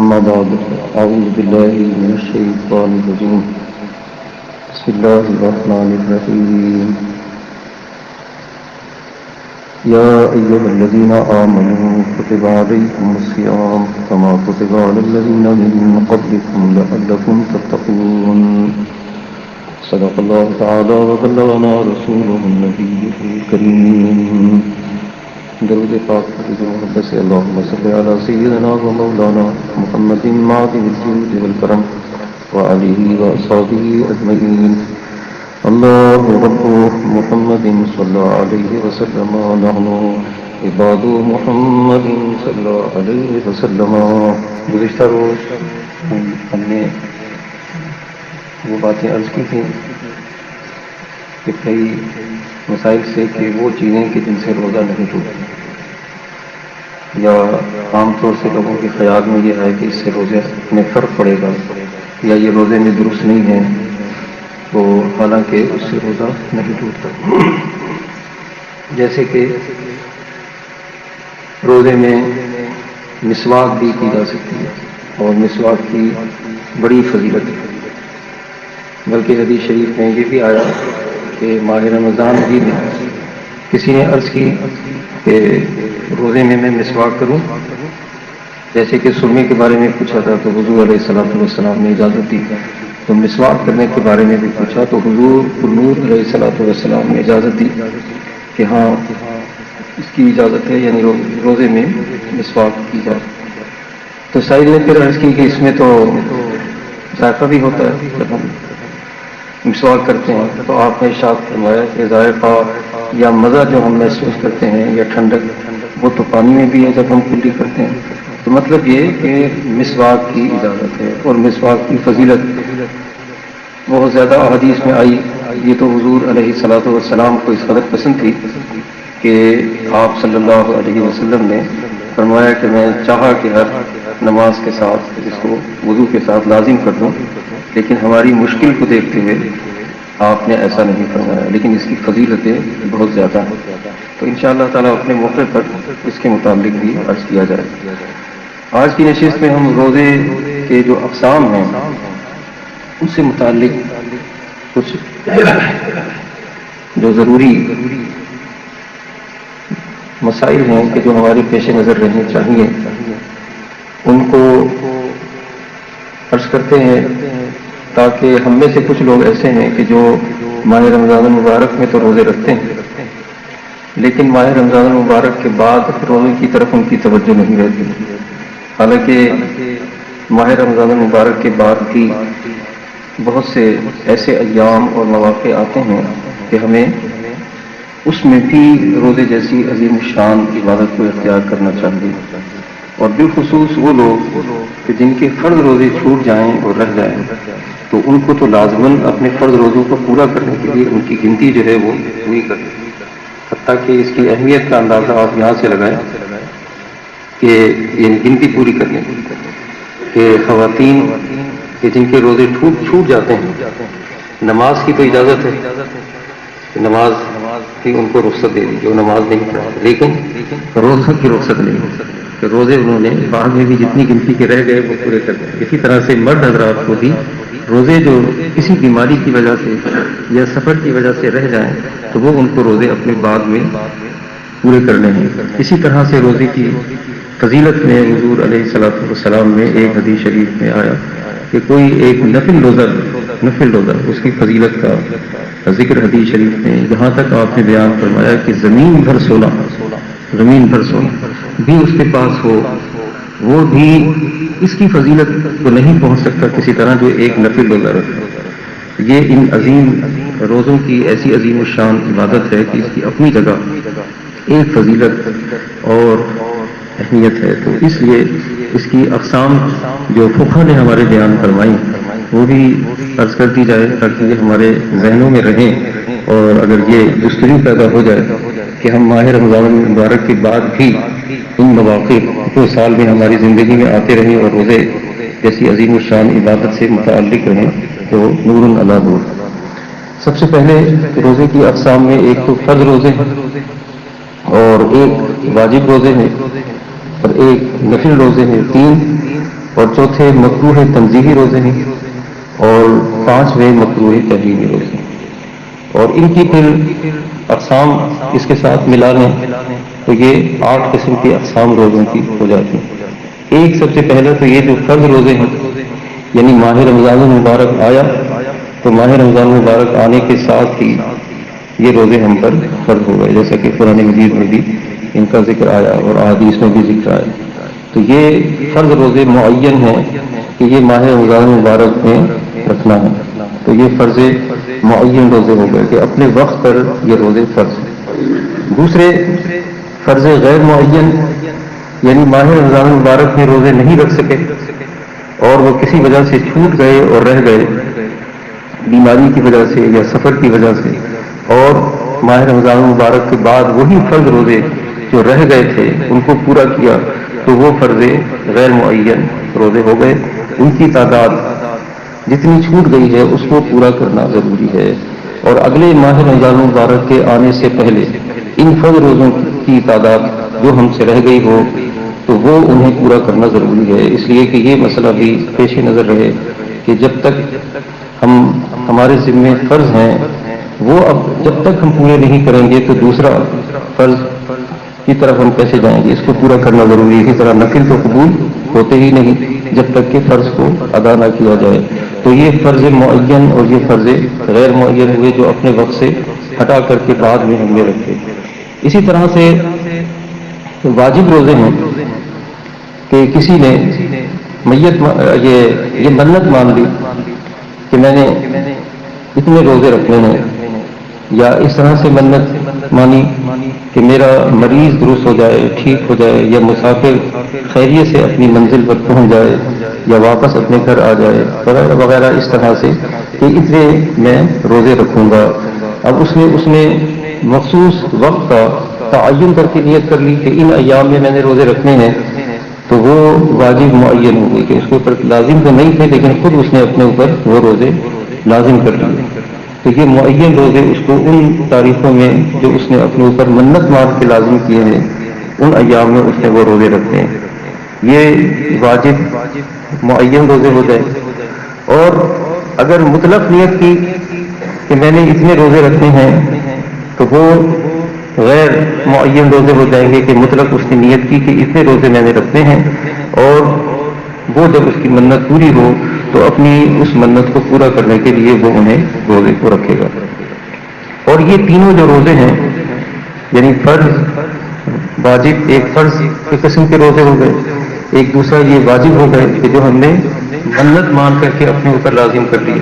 أما بعد أعوذ بالله من الشيطان الرجيم بسم الله الرحمن الرحيم يا أيها الذين آمنوا كتب عليكم الصيام كما كتب على الذين من قبلكم لعلكم تتقون صدق الله تعالى وبلغنا رسوله النبي الكريم درود پاک کی محبت سے اللهم صل على سيدنا ومولانا محمد معظم الجود والكرم وعليه وأصحابه أجمعين الله رب محمد صلى عليه وسلم ونحن عباد محمد صلى عليه وسلم. گزشتہ روز ہم نے وہ باتیں عرض کی تھیں کہ کئی مسائل سے کہ وہ چیزیں کہ جن سے روزہ نہیں ٹوٹتی، یا عام طور سے لوگوں کے خیال میں یہ ہے کہ اس سے روزے میں فرق پڑے گا یا یہ روزے میں درست نہیں ہے، تو حالانکہ اس سے روزہ نہیں ٹوٹتا. جیسے کہ روزے میں مسواک بھی کی جا سکتی ہے اور مسواک کی بڑی فضیلت ہے، بلکہ حدیث شریف میں یہ بھی آیا کہ ماہ رمضان بھی میں کسی نے عرض کی کہ روزے میں مسواک کروں، جیسے کہ سرمے کے بارے میں پوچھا تھا تو حضور علیہ الصلوۃ والسلام نے اجازت دی، تو مسواک کرنے کے بارے میں بھی پوچھا تو حضور نور علیہ الصلوۃ والسلام نے اجازت دی کہ ہاں اس کی اجازت ہے، یعنی روزے میں مسواک کی جائے. تو سائد نے پھر عرض کی کہ اس میں تو ذائقہ بھی ہوتا ہے، جب ہم مسواک کرتے ہیں تو آپ نے ارشاد فرمایا کہ ذائقہ یا مزہ جو ہم محسوس کرتے ہیں یا ٹھنڈک وہ تو پانی میں بھی ہے جب ہم کلی کرتے ہیں. تو مطلب یہ کہ مسواک کی اجازت ہے اور مسواک کی فضیلت بہت زیادہ احادیث میں آئی. یہ تو حضور علیہ الصلوۃ والسلام کو اس قدر پسند تھی کہ آپ صلی اللہ علیہ وسلم نے فرمایا کہ میں چاہا کہ ہر نماز کے ساتھ اس کو وضو کے ساتھ لازم کر دوں، لیکن ہماری مشکل کو دیکھتے ہوئے آپ نے ایسا نہیں فرمایا، لیکن اس کی فضیلتیں بہت زیادہ ہیں. تو انشاءاللہ تعالیٰ اپنے موقع پر اس کے متعلق بھی عرض کیا جائے. آج کی نشست میں ہم روزے کے جو اقسام ہیں ان سے متعلق کچھ جو ضروری مسائل ہیں کہ جو ہمارے پیش نظر رہنے چاہیے ان کو عرض کرتے ہیں، تاکہ ہم میں سے کچھ لوگ ایسے ہیں کہ جو ماہ رمضان المبارک میں تو روزے رکھتے ہیں لیکن ماہ رمضان المبارک کے بعد روزے کی طرف ان کی توجہ نہیں رہتی. حالانکہ ماہ رمضان المبارک کے بعد بھی بہت سے ایسے ایام اور مواقع آتے ہیں کہ ہمیں اس میں بھی روزے جیسی عظیم الشان عبادت کو اختیار کرنا چاہیے، اور بالخصوص وہ لوگ کہ جن کے فرض روزے چھوٹ جائیں اور رہ جائیں تو ان کو تو لازماً اپنے فرض روزوں کو پورا کرنے کے لیے ان کی گنتی جو ہے وہ پوری کریں. حتیٰ کہ اس کی اہمیت کا اندازہ آپ یہاں سے لگائیں کہ یہ گنتی پوری کرنے کہ خواتین کہ جن کے روزے چھوٹ جاتے ہیں، نماز کی تو اجازت ہے کہ نماز کی ان کو رخصت دے دی جو نماز نہیں پڑھا، لیکن روزہ کی رخصت نہیں کہ روزے انہوں نے بعد میں بھی جتنی گنتی کے رہ گئے وہ پورے کر دیں. اسی طرح سے مرد حضرات کو بھی روزے جو کسی بیماری کی وجہ سے یا سفر کی وجہ سے رہ جائیں تو وہ ان کو روزے اپنے بعد میں پورے کرنے ہیں. اسی طرح سے روزے کی فضیلت میں حضور علیہ الصلوۃ والسلام میں ایک حدیث شریف میں آیا کہ کوئی ایک نفل روزہ اس کی فضیلت کا ذکر حدیث شریف میں جہاں تک آپ نے بیان فرمایا کہ زمین بھر سونا بھی اس کے پاس ہو، وہ بھی اس کی فضیلت کو نہیں پہنچ سکتا کسی طرح جو ایک نفل روزہ رکھے. یہ ان عظیم روزوں کی ایسی عظیم الشان عبادت ہے کہ اس کی اپنی جگہ ایک فضیلت اور اہمیت ہے. تو اس لیے اس کی اقسام جو فقہ نے ہمارے بیان فرمائی وہ بھی عرض کر دی جائے تاکہ یہ ہمارے ذہنوں میں رہیں، اور اگر یہ جستجو پیدا ہو جائے کہ ہم ماہ رمضان المبارک کے بعد بھی ان مواقع کو سال میں ہماری زندگی میں آتے رہیں اور روزے جیسی عظیم الشان عبادت سے متعلق رہیں تو نور علی نور. سب سے پہلے روزے کی اقسام میں ایک تو فرض روزے ہیں اور ایک واجب روزے ہیں اور ایک نفل روزے ہیں 3، اور چوتھے مکروہ تنزیہی روزے ہیں، اور پانچویں مکروہ تحریمی روزے ہیں۔ اور ان کی پھر اقسام اس کے ساتھ ملا لیں تو یہ 8 قسم کی اقسام روزوں کی ہو جاتی ہیں۔ ایک سب سے پہلا تو یہ جو فرض روزے ہیں، یعنی ماہ رمضان المبارک آیا تو ماہ رمضان المبارک آنے کے ساتھ ہی یہ روزے ہم پر فرض ہو گئے، جیسا کہ قرآن مجید میں بھی ان کا ذکر آیا اور احادیث میں بھی ذکر آیا۔ تو یہ فرض روزے معین ہیں کہ یہ ماہ رمضان المبارک میں رکھنا ہے، تو یہ فرض معین روزے ہو گئے کہ اپنے وقت پر یہ روزے فرض ہیں۔ دوسرے فرض غیر معین، یعنی ماہ رمضان المبارک میں روزے نہیں رکھ سکے اور وہ کسی وجہ سے چھوٹ گئے اور رہ گئے، بیماری کی وجہ سے یا سفر کی وجہ سے، اور ماہ رمضان المبارک کے بعد وہی فرض روزے جو رہ گئے تھے ان کو پورا کیا، تو وہ فرض غیر معین روزے ہو گئے۔ ان کی تعداد جتنی چھوٹ گئی ہے اس کو پورا کرنا ضروری ہے، اور اگلے ماہ رمضان المبارک کے آنے سے پہلے ان فرض روزوں کی تعداد جو ہم سے رہ گئی ہو تو وہ انہیں پورا کرنا ضروری ہے، اس لیے کہ یہ مسئلہ بھی پیش نظر رہے کہ جب تک ہمارے ذمے فرض ہیں وہ اب جب تک ہم پورے نہیں کریں گے تو دوسرا فرض کی طرف ہم کیسے جائیں گے، اس کو پورا کرنا ضروری ہے۔ اسی طرح نفل تو قبول ہوتے ہی نہیں جب تک کہ فرض کو ادا نہ کیا جائے، تو یہ فرض معین اور یہ فرض غیر معین ہوئے جو اپنے وقت سے ہٹا کر کے بعد میں ہم نے رکھے۔ اسی طرح سے واجب روزے ہیں کہ کسی نے یہ منت مان لی کہ میں نے اتنے روزے رکھنے ہیں، یا اس طرح سے منت مانی کہ میرا مریض درست ہو جائے، ٹھیک ہو جائے، یا مسافر خیریت سے اپنی منزل پر پہنچ جائے یا واپس اپنے گھر آ جائے وغیرہ وغیرہ، اس طرح سے کہ اتنے میں روزے رکھوں گا۔ اب اس نے مخصوص وقت کا تعین کر کے نیت کر لی کہ ان ایام میں نے روزے رکھنے ہیں، تو وہ واجب معین ہو گئی کہ اس کے اوپر لازم تو نہیں تھے لیکن خود اس نے اپنے اوپر وہ روزے لازم کر لیے۔ تو یہ معین روزے اس کو ان تاریخوں میں جو اس نے اپنے اوپر منت مار کے لازم کیے ہیں ان ایام میں اس نے وہ روزے رکھتے ہیں، یہ واجب معین روزے ہو جائے۔ اور اگر مطلق نیت کی کہ میں نے اتنے روزے رکھنے ہیں تو وہ غیر معین روزے ہو جائیں گے کہ مطلق اس نے نیت کی کہ اتنے روزے میں نے رکھنے ہیں، اور وہ جب اس کی منت پوری ہو تو اپنی اس منت کو پورا کرنے کے لیے وہ انہیں روزے کو رکھے گا۔ اور یہ تینوں جو روزے ہیں، یعنی فرض واجب، ایک فرض کے قسم کے روزے ہو گئے، ایک دوسرا یہ واجب ہو گئے کہ جو ہم نے منت مان کر کے اپنے اوپر لازم کر لیے،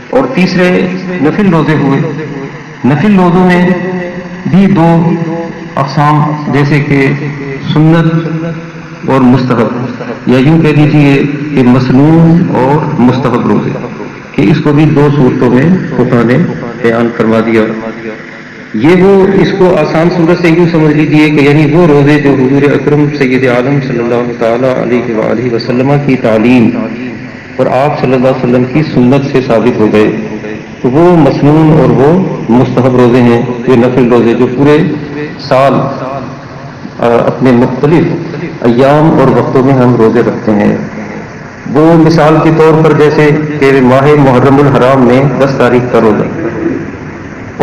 اور تیسرے نفل روزے ہوئے۔ نفل روزوں میں بھی دو اقسام، جیسے کہ سنت اور مستحب، یا یوں کہہ دیجیے کہ مسنون اور مستحب روزے، کہ اس کو بھی دو صورتوں میں فقہا نے بیان فرما دیا۔ یہ وہ اس کو آسان صورت سے یوں سمجھ لیجیے کہ یعنی وہ روزے جو حضور اکرم سید عالم صلی اللہ تعالی علیہ وآلہ وسلم کی تعلیم اور آپ صلی اللہ علیہ وسلم کی سنت سے ثابت ہو گئے، تو وہ مسنون اور وہ مستحب روزے ہیں، یہ نفل روزے جو پورے سال اپنے مختلف ایام اور وقتوں میں ہم روزے رکھتے ہیں۔ وہ مثال کے طور پر جیسے کہ ماہ محرم الحرام میں 10 تاریخ کا روزہ،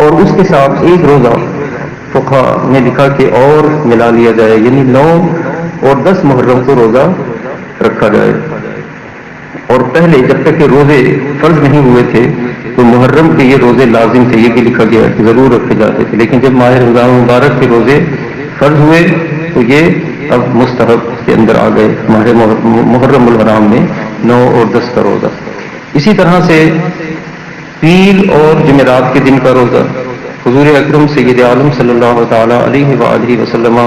اور اس کے ساتھ ایک روزہ فقہا نے لکھا کہ اور ملا لیا جائے، یعنی 9 اور 10 محرم کو روزہ رکھا جائے۔ اور پہلے جب تک کہ روزے فرض نہیں ہوئے تھے تو محرم کے یہ روزے لازم تھے، یہ بھی لکھا گیا کہ ضرور رکھے جاتے تھے، لیکن جب ماہ رمضان مبارک کے روزے فرض ہوئے تو یہ اب مستحب کے اندر آ گئے، ماہ محرم الحرام میں 9 اور 10 کا روزہ۔ اسی طرح سے پیر اور جمعرات کے دن کا روزہ حضور اکرم سید عالم صلی اللہ تعالی علیہ وآلہ وسلم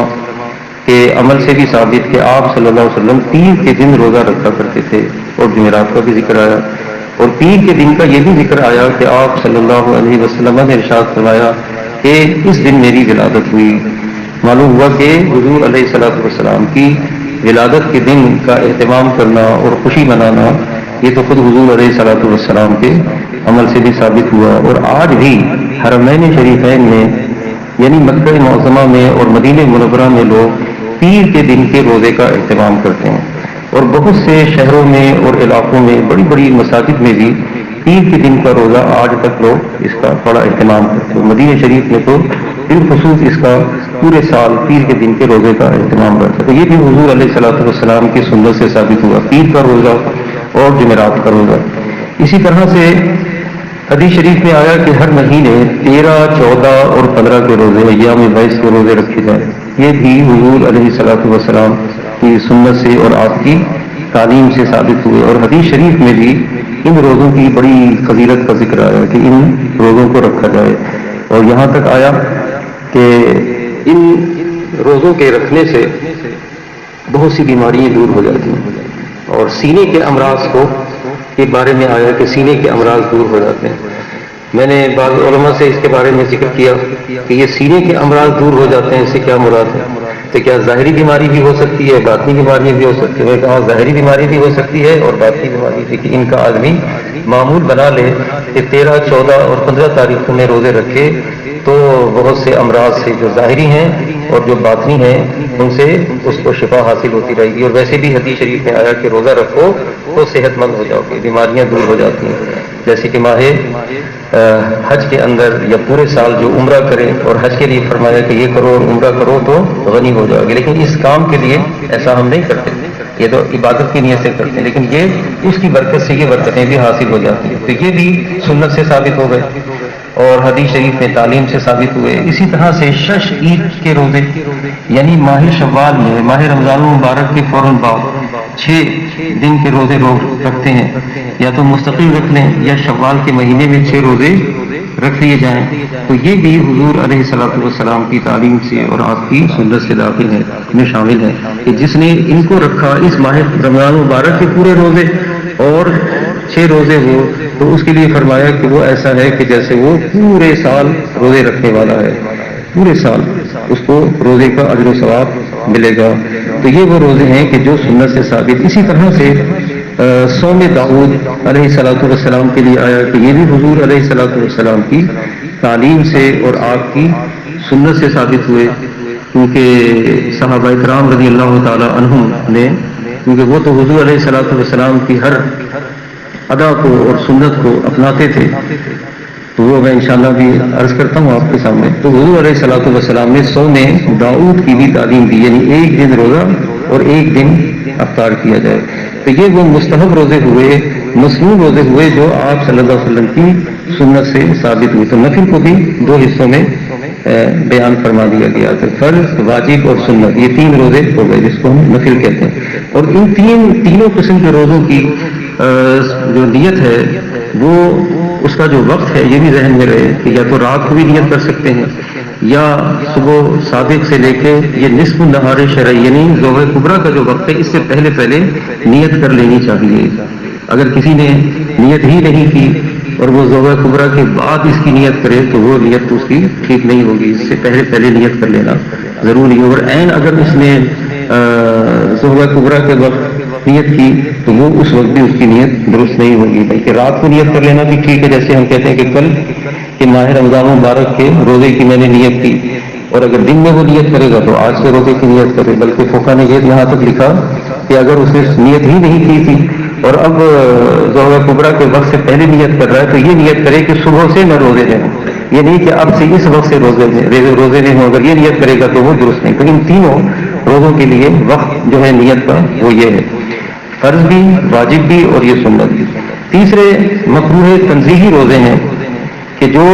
کے عمل سے بھی ثابت کہ آپ صلی اللہ علیہ وسلم پیر کے دن روزہ رکھا کرتے تھے، اور جمعرات کا بھی ذکر آیا۔ اور پیر کے دن کا یہ بھی ذکر آیا کہ آپ صلی اللہ علیہ وسلم نے ارشاد فرمایا کہ اس دن میری ولادت ہوئی۔ معلوم ہوا کہ حضور علیہ الصلوۃ والسلام کی ولادت کے دن کا اہتمام کرنا اور خوشی منانا یہ تو خود حضور علیہ الصلوۃ والسلام کے عمل سے بھی ثابت ہوا، اور آج بھی حرمین شریفین میں یعنی مکہ معظمہ میں اور مدینہ منورہ میں لوگ پیر کے دن کے روزے کا اہتمام کرتے ہیں۔ اور بہت سے شہروں میں اور علاقوں میں بڑی بڑی مساجد میں بھی پیر کے دن کا روزہ آج تک لوگ اس کا بڑا اہتمام کرتے ہیں. مدینہ شریف میں تو بالخصوص اس کا پورے سال پیر کے دن کے روزے کا اہتمام کرتے ہیں. تو یہ بھی حضور علیہ الصلوۃ والسلام کی سنت سے ثابت ہوا، پیر کا روزہ اور جمعرات کا روزہ. اسی طرح سے حدیث شریف میں آیا کہ ہر مہینے 13، 14 اور 15 کے روزے، ایام بیس کے روزے رکھے جائیں. یہ بھی حضور علیہ الصلوۃ والسلام کی سنت سے اور آپ کی تعلیم سے ثابت ہوئے. اور حدیث شریف میں بھی ان روزوں کی بڑی فضیلت کا ذکر آیا کہ ان روزوں کو رکھا جائے. اور یہاں تک آیا کہ ان روزوں کے رکھنے سے بہت سی بیماریاں دور ہو جاتی ہیں. اور سینے کے امراض کے بارے میں آیا کہ سینے کے امراض دور ہو جاتے ہیں. میں نے بعض علماء سے اس کے بارے میں ذکر کیا کہ یہ سینے کے امراض دور ہو جاتے ہیں، اس سے کیا مراد ہے؟ تو کیا ظاہری بیماری بھی ہو سکتی ہے، باطنی بیماری بھی ہو سکتی ہے؟ میں کہا ظاہری بیماری بھی ہو سکتی ہے اور باطنی بیماری بھی، کہ ان کا آدمی معمول بنا لے کہ 13، 14 اور 15 تاریخوں میں روزے رکھے تو بہت سے امراض سے جو ظاہری ہیں اور جو باطنی ہیں ان سے اس کو شفا حاصل ہوتی رہے گی. اور ویسے بھی حدیث شریف میں آیا کہ روزہ رکھو تو صحت مند ہو جاؤ گے، بیماریاں دور ہو جاتی ہیں. جیسے کہ ماہ حج کے اندر یا پورے سال جو عمرہ کرے، اور حج کے لیے فرمایا کہ یہ کرو اور عمرہ کرو تو غنی ہو جاؤ گے. لیکن اس کام کے لیے ایسا ہم نہیں کرتے، یہ تو عبادت کی نیت سے کرتے ہیں، لیکن یہ اس کی برکت سے یہ برکتیں بھی حاصل ہو جاتی ہیں. تو یہ بھی سنت سے ثابت ہو گئے اور حدیث شریف میں تعلیم سے ثابت ہوئے. اسی طرح سے شش عید کے روزے، یعنی ماہ شوال میں ماہ رمضان المبارک کے فوراً بعد 6 دن کے روزے رکھتے ہیں، یا تو مستقل رکھ لیں یا شوال کے مہینے میں 6 روزے رکھ لیے جائیں. تو یہ بھی حضور علیہ الصلوۃ والسلام کی تعلیم سے اور آپ کی سنت سے داخل ہے، میں شامل ہے کہ جس نے ان کو رکھا، اس ماہ رمضان مبارک کے پورے روزے اور 6 روزے ہو، تو اس کے لیے فرمایا کہ وہ ایسا ہے کہ جیسے وہ پورے سال روزے رکھنے والا ہے، پورے سال اس کو روزے کا اجر و ثواب ملے گا. تو یہ وہ روزے ہیں کہ جو سنت سے ثابت. اسی طرح سے صوم داؤد علیہ الصلوۃ والسلام کے لیے آیا کہ یہ بھی حضور علیہ الصلوۃ والسلام کی تعلیم سے اور آپ کی سنت سے ثابت ہوئے. کیونکہ صحابہ کرام رضی اللہ تعالی عنہم نے، کیونکہ وہ تو حضور علیہ الصلوۃ والسلام کی ہر ادا کو اور سنت کو اپناتے تھے، تو وہ میں انشاءاللہ بھی عرض کرتا ہوں آپ کے سامنے. تو حضور علیہ الصلوۃ والسلام نے صوم داؤد کی بھی تعلیم دی، یعنی 1 دن روزہ اور 1 دن افطار کیا جائے. تو یہ وہ مستحب روزے ہوئے، مسنون روزے ہوئے جو آپ صلی اللہ علیہ وسلم کی سنت سے ثابت ہوئے. تو نفل کو بھی 2 حصوں میں بیان فرما دیا گیا. تو فرض، واجب اور سنت، یہ 3 روزے ہو گئے جس کو ہم نفل کہتے ہیں. اور ان تینوں قسم کے روزوں کی جو نیت ہے، وہ اس کا جو وقت ہے یہ بھی ذہن میں رہے کہ یا تو رات کو بھی نیت کر سکتے ہیں، یا صبح صادق سے لے کے یہ نصف النہار شرعی یعنی ظہر کبریٰ کا جو وقت ہے اس سے پہلے نیت کر لینی چاہیے. اگر کسی نے نیت ہی نہیں کی اور وہ ظہر کبریٰ کے بعد اس کی نیت کرے تو وہ نیت اس کی ٹھیک نہیں ہوگی. اس سے پہلے نیت کر لینا ضروری ہے. اور عین اگر اس نے ظہر کبریٰ کے وقت نیت کی تو وہ اس وقت بھی اس کی نیت درست نہیں ہوگی، بلکہ رات کو نیت کر لینا بھی ٹھیک ہے. جیسے ہم کہتے ہیں کہ کل کہ ماہ رمضان مبارک کے روزے کی میں نے نیت کی، اور اگر دن میں وہ نیت کرے گا تو آج کے روزے کی نیت کرے. بلکہ فقہ نے یہ یہاں تک لکھا کہ اگر اس نے نیت ہی نہیں کی تھی اور اب ظہر کبریٰ کے وقت سے پہلے نیت کر رہا ہے تو یہ نیت کرے کہ صبح سے میں روزے میں ہوں، یہ نہیں کہ اب سے اس وقت سے روزے میں ہوں. اگر یہ نیت کرے گا تو وہ درست نہیں. تو ان تینوں روزوں کے لیے وقت جو ہے نیت کا وہ یہ ہے، فرض بھی، واجب بھی اور یہ سنت بھی. تیسرے مکروہ تنزیہی روزے ہیں کہ جو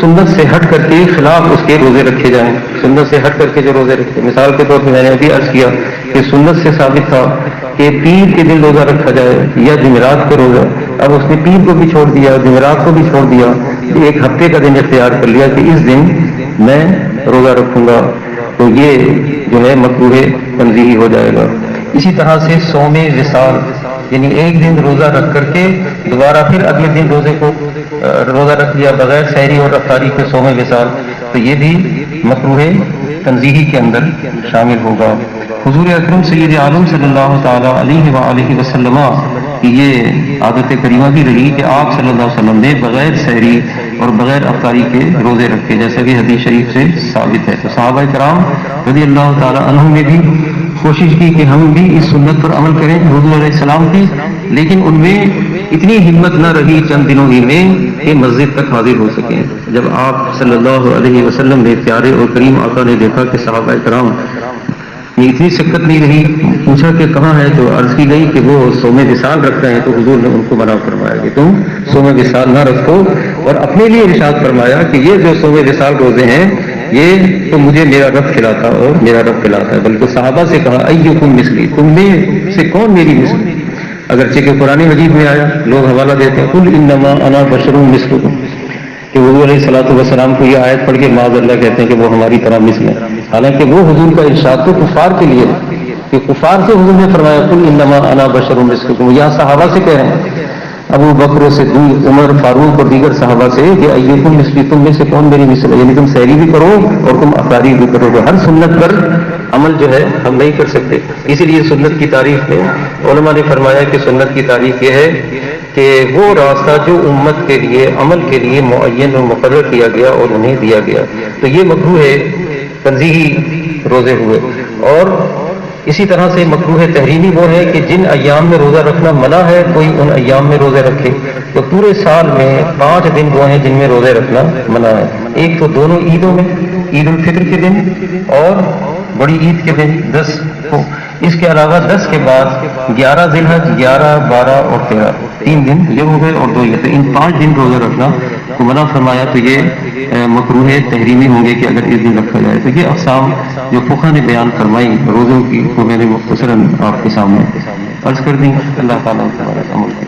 سنت سے ہٹ کر کے خلاف اس کے روزے رکھے جائیں. سنت سے ہٹ کر کے جو روزے رکھے، مثال کے طور پہ میں نے ابھی عرض کیا کہ سنت سے ثابت تھا کہ پیر کے دن روزہ رکھا جائے یا جمعرات کا روزہ. اب اس نے پیر کو بھی چھوڑ دیا، جمعرات کو بھی چھوڑ دیا، ایک ہفتے کا دن اختیار کر لیا کہ اس دن میں روزہ رکھوں گا، تو یہ جو ہے مکروہ تنزیہی ہو جائے گا. اسی طرح سے صوم وصال یعنی 1 دن روزہ رکھ کر کے دوبارہ پھر اگلے دن روزہ رکھ لیا بغیر سحری اور افطاری کے صوم وصال، تو یہ بھی مکروہ تنزیہی کے اندر شامل ہوگا. حضور اکرم سید عالم صلی اللہ تعالی علیہ وآلہ وسلم کی یہ عادت کریمہ بھی رہی کہ آپ صلی اللہ علیہ وسلم نے بغیر سحری اور بغیر افطاری کے روزے رکھے، جیسا کہ حدیث شریف سے ثابت ہے. تو صحابہ کرام رضی اللہ تعالی عنہم نے بھی کوشش کی کہ ہم بھی اس سنت پر عمل کریں حضور علیہ السلام کی، لیکن ان میں اتنی ہمت نہ رہی چند دنوں ہی میں کہ مسجد تک حاضر ہو سکیں۔ جب آپ صلی اللہ علیہ وسلم نے پیارے اور کریم آقا نے دیکھا کہ صحابہ کرام یہ اتنی شکت نہیں رہی، پوچھا کہ کہاں ہے، تو عرض کی گئی کہ وہ صوم وصال رکھتے ہیں، تو حضور نے ان کو منع فرمایا کہ تم صوم وصال نہ رکھو، اور اپنے لیے ارشاد فرمایا کہ یہ جو صوم وصال روزے ہیں یہ تو مجھے میرا رب کھلاتا اور میرا رب پلاتا ہے۔ بلکہ صحابہ سے کہا ایکم مثلی، تم میں سے کون میری مثل، اگرچہ کہ قرآن مجید میں آیا، لوگ حوالہ دیتے ہیں قل انما انا بشر مثلکم، کہ حضور علیہ الصلوۃ والسلام کو یہ آیت پڑھ کے معاذ اللہ کہتے ہیں کہ وہ ہماری طرح مثل ہے، حالانکہ وہ حضور کا ارشاد تو کفار کے لیے ہے، کہ کفار سے حضور نے فرمایا قل انما انا بشر مثلکم، یہاں صحابہ سے کہہ رہے ہیں، ابو بکر صدیق عمر فاروق اور دیگر صحابہ سے کہ ایکم مثلی، تم میں سے کون میری مثل ہے، یعنی تم سحری بھی کرو اور تم افطاری بھی کرو، تو ہر سنت پر عمل جو ہے ہم نہیں کر سکتے۔ اسی لیے سنت کی تعریف میں علماء نے فرمایا کہ سنت کی تعریف یہ ہے کہ وہ راستہ جو امت کے لیے عمل کے لیے معین اور مقرر کیا گیا اور انہیں دیا گیا، تو یہ مکروہ ہے تنزیہی روزے ہوئے۔ اور اسی طرح سے مکروہ تحریمی وہ ہے کہ جن ایام میں روزہ رکھنا منع ہے کوئی ان ایام میں روزے رکھے، تو پورے سال میں 5 دن وہ ہیں جن میں روزے رکھنا منع ہے، ایک تو دونوں عیدوں میں، عید الفطر کے دن اور بڑی عید کے دن 10 کو، اس کے علاوہ 10 کے بعد 11 ذی الحج، 11، 12 اور 13، 3 دن یہ ہو گئے اور 2 یہ، تو ان 5 دن روزہ رکھنا کو منع فرمایا، تو یہ مکروہ تحریمی ہوں گے کہ اگر اس دن رکھا جائے۔ تو یہ اقسام جو فقہ نے بیان فرمائی روزوں کی، وہ میں نے مختصراً آپ کے سامنے عرض کر دیں۔ اللہ تعالیٰ ہمارا عمل کرے۔